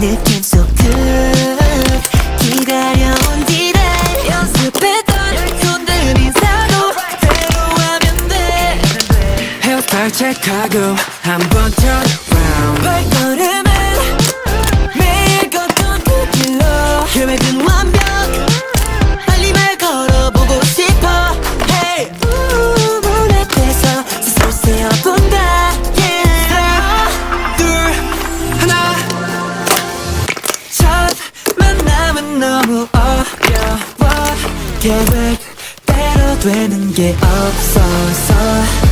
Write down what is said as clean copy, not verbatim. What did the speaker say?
느낌 so good 기다려온 뒤를 연습했던 손들 인사도 대로 하면 돼 헤어스타일 체크하고 한번 turn around 발걸음은 매일 걷던 그 길로 계획은 완벽 빨리 말 걸어보고 싶어 Hey 문 앞에서 스스로 세어본다 Yeah 하나 둘 하나 첫 만남은 너무 어려워 계획대로 되는 게 없어서